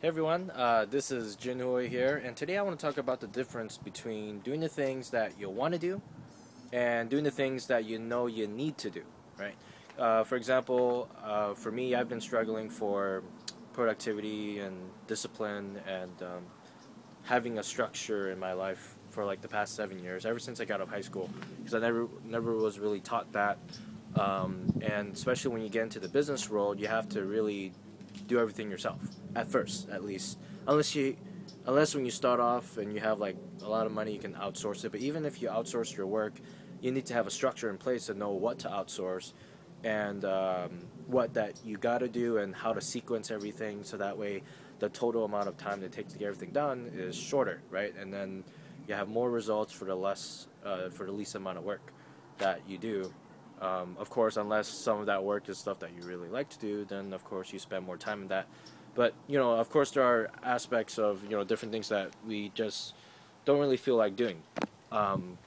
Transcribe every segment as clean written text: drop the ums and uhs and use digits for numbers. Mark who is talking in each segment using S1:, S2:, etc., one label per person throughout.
S1: Hey everyone, this is Jinhui here, and today I want to talk about the difference between doing the things that you want to do and doing the things that you know you need to do, right? For example, for me, I've been struggling for productivity and discipline and having a structure in my life for like the past 7 years, ever since I got out of high school, because I never was really taught that. And especially when you get into the business world, you have to really do everything yourself at first, at least. Unless when you start off and you have like a lot of money, you can outsource it. But even if you outsource your work, you need to have a structure in place to know what to outsource and what that you got to do and how to sequence everything, so that way the total amount of time that it takes to get everything done is shorter, right? And then you have more results for the least amount of work that you do. Of course, unless some of that work is stuff that you really like to do, then of course you spend more time in that. But of course, there are aspects of different things that we just don't really feel like doing. Um,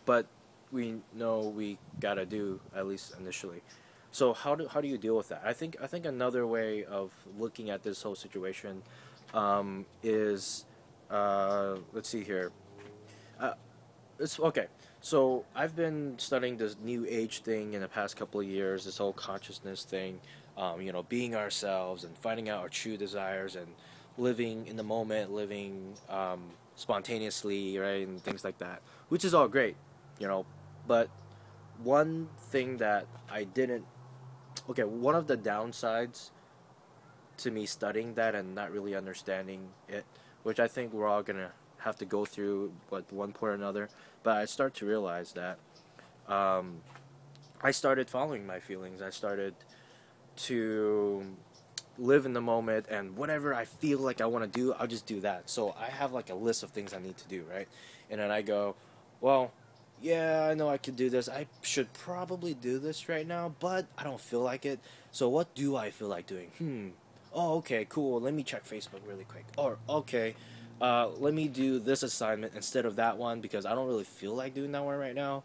S1: but we know we gotta do, at least initially. So how do you deal with that? I think another way of looking at this whole situation is let's see here. Uh, it's okay. So I've been studying this new age thing in the past couple of years. This whole consciousness thing, being ourselves and finding out our true desires and living in the moment, living spontaneously, right, and things like that, which is all great, you know. But one thing that I didn't, okay, one of the downsides to me studying that and not really understanding it, which I think we're all gonna have to go through at one point or another. But I start to realize that um, I started following my feelings. I started to live in the moment, and whatever I feel like I want to do, I'll just do that. So I have like a list of things I need to do, right? And then I go, well, yeah, I know I could do this. I should probably do this right now, but I don't feel like it. So what do I feel like doing? Oh, okay, cool. Let me check Facebook really quick. Or, okay, let me do this assignment instead of that one because I don't really feel like doing that one right now.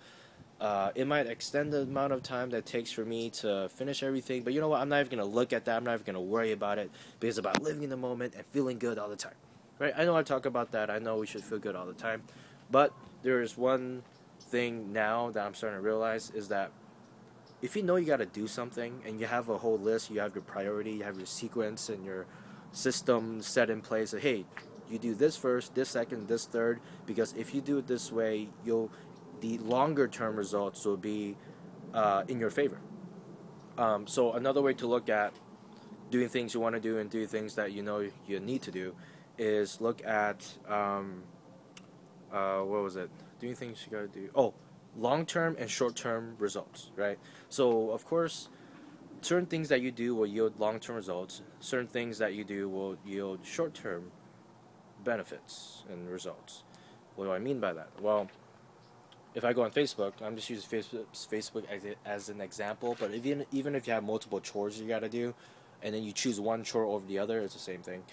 S1: It might extend the amount of time that it takes for me to finish everything, but you know what? I'm not even going to look at that. I'm not even going to worry about it because it's about living in the moment and feeling good all the time. Right? I know I talk about that. I know we should feel good all the time. But there is one thing now that I'm starting to realize is that if you know you got to do something and you have a whole list, you have your priority, you have your sequence and your system set in place. That, hey, you do this first, this second, this third, because if you do it this way, the longer term results will be in your favor. So another way to look at doing things you want to do and do things that you know you need to do is look at what was it? Doing things you gotta do. Oh, long term and short term results, right? So of course, certain things that you do will yield long term results. Certain things that you do will yield short term benefits and results. What do I mean by that? Well, if I go on Facebook, I'm just using Facebook as an example. But even if you have multiple chores you gotta do, and then you choose one chore over the other, it's the same thing.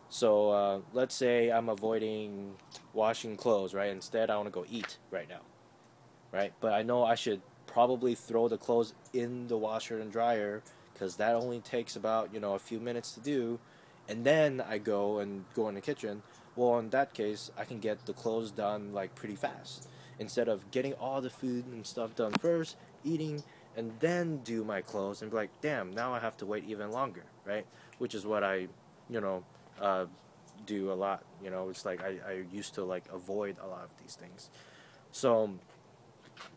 S1: So let's say I'm avoiding washing clothes, right? Instead, I want to go eat right now, right? But I know I should probably throw the clothes in the washer and dryer because that only takes about a few minutes to do, and then I go in the kitchen. Well, in that case, I can get the clothes done like pretty fast instead of getting all the food and stuff done first, eating, and then do my clothes and be like, damn, now I have to wait even longer, right? Which is what I, you know, uh, do a lot. It's like I used to like avoid a lot of these things. So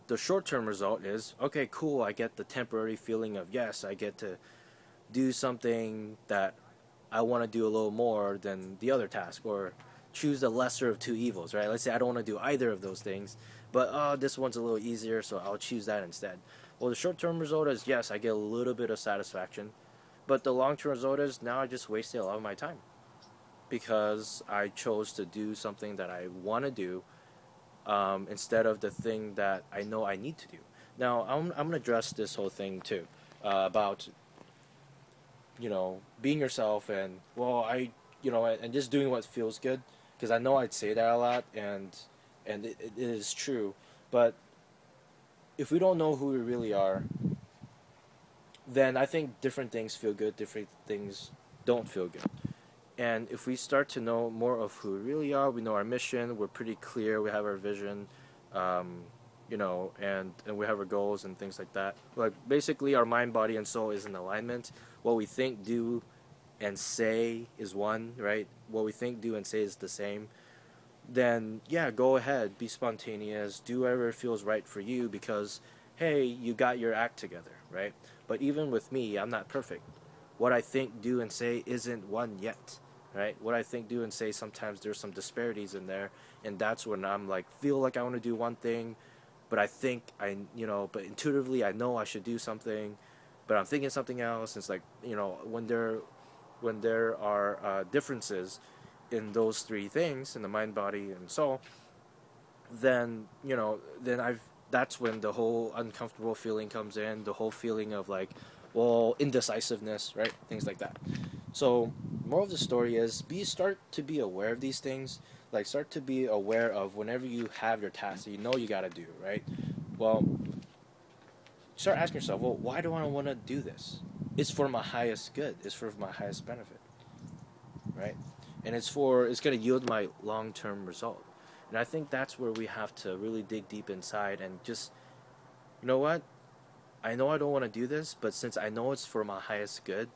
S1: the short term result is okay, cool. I get the temporary feeling of yes, I get to do something that I want to do a little more than the other task, or choose the lesser of two evils, right? Let's say I don't want to do either of those things, but this one's a little easier, so I'll choose that instead. Well, the short term result is yes, I get a little bit of satisfaction, but the long term result is now I just wasted a lot of my time because I chose to do something that I want to do instead of the thing that I know I need to do. Now, I'm going to address this whole thing too about being yourself and and just doing what feels good, because I know I'd say that a lot, and it is true. But if we don't know who we really are, then I think different things feel good, different things don't feel good. And if we start to know more of who we really are, we know our mission, we're pretty clear, we have our vision, um, and we have our goals and things like that. Like basically, our mind, body, and soul is in alignment. What we think, do, and say is one, right? What we think, do, and say is the same. Then yeah, go ahead, be spontaneous, do whatever feels right for you because hey, you got your act together, right? But even with me, I'm not perfect. What I think, do, and say isn't one yet, right? What I think, do, and say, sometimes there's some disparities in there, and that's when I'm like, feel like I want to do one thing, but I think but intuitively I know I should do something, but I'm thinking something else. It's like, when there are differences in those three things, in the mind, body, and soul, then I've that's when the whole uncomfortable feeling comes in, the whole feeling of like, well, indecisiveness, right? Things like that. So, more of the story is start to be aware of these things. Like, start to be aware of whenever you have your task that you know you gotta do, right? Well, start asking yourself, well, why do I want to do this? It's for my highest good. It's for my highest benefit, right? And it's gonna yield my long term result. And I think that's where we have to really dig deep inside and just, you know what? I know I don't want to do this, but since I know it's for my highest good,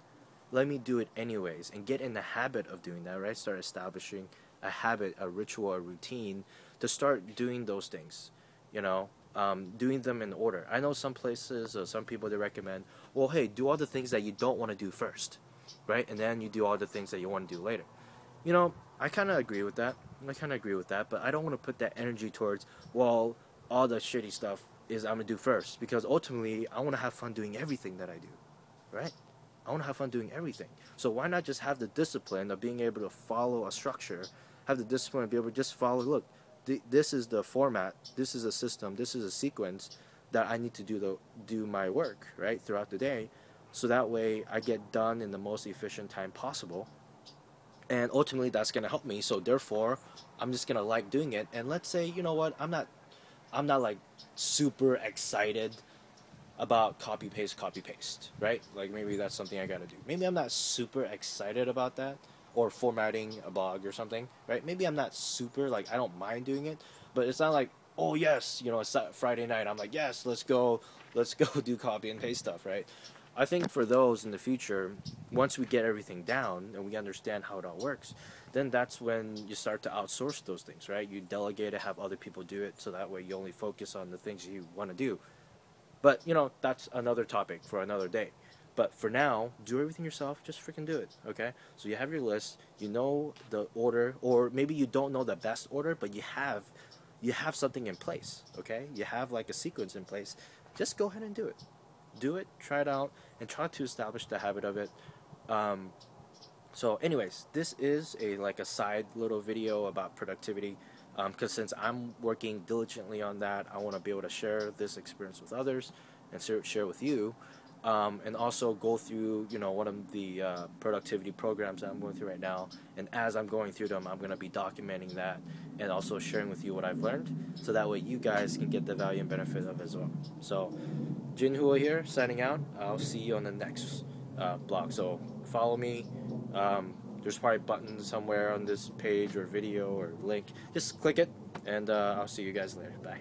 S1: let me do it anyways and get in the habit of doing that, right? Start establishing a habit, a ritual, a routine to start doing those things, doing them in order. I know some places or some people, they recommend, well, hey, do all the things that you don't want to do first, right? And then you do all the things that you want to do later. I kind of agree with that. But I don't want to put that energy towards, well, all the shitty stuff is I'm going to do first, because ultimately I want to have fun doing everything that I do, right? I want to have fun doing everything. So why not just have the discipline of being able to follow a structure, have the discipline to be able to just follow, look, this is the format, this is a system, this is a sequence that I need to do my work, right, throughout the day, so that way I get done in the most efficient time possible. And ultimately that's going to help me, so therefore I'm just going to like doing it. And let's say, you know what, I'm not like super excited about copy paste, right? Like maybe that's something I gotta do. Maybe I'm not super excited about that, or formatting a blog or something, right? Maybe I'm not super, like, I don't mind doing it, but it's not like, oh yes, it's Friday night, I'm like, yes, let's go do copy and paste stuff, right? I think for those in the future, once we get everything down and we understand how it all works, then that's when you start to outsource those things, right? You delegate it, have other people do it, so that way you only focus on the things you want to do. But, that's another topic for another day. But for now, do everything yourself. Just freaking do it, okay? So you have your list. You know the order, or maybe you don't know the best order, but you have something in place, okay? You have like a sequence in place. Just go ahead and do it. Do it, try it out, and try to establish the habit of it. Um, so, anyways, this is a side little video about productivity. Because since I'm working diligently on that, I want to be able to share this experience with others and share with you, and also go through one of the productivity programs that I'm going through right now. And as I'm going through them, I'm going to be documenting that and also sharing with you what I've learned, so that way you guys can get the value and benefit of it as well. So, Jinhua here, signing out. I'll see you on the next blog. So follow me. There's probably buttons somewhere on this page or video or link. Just click it, and I'll see you guys later. Bye.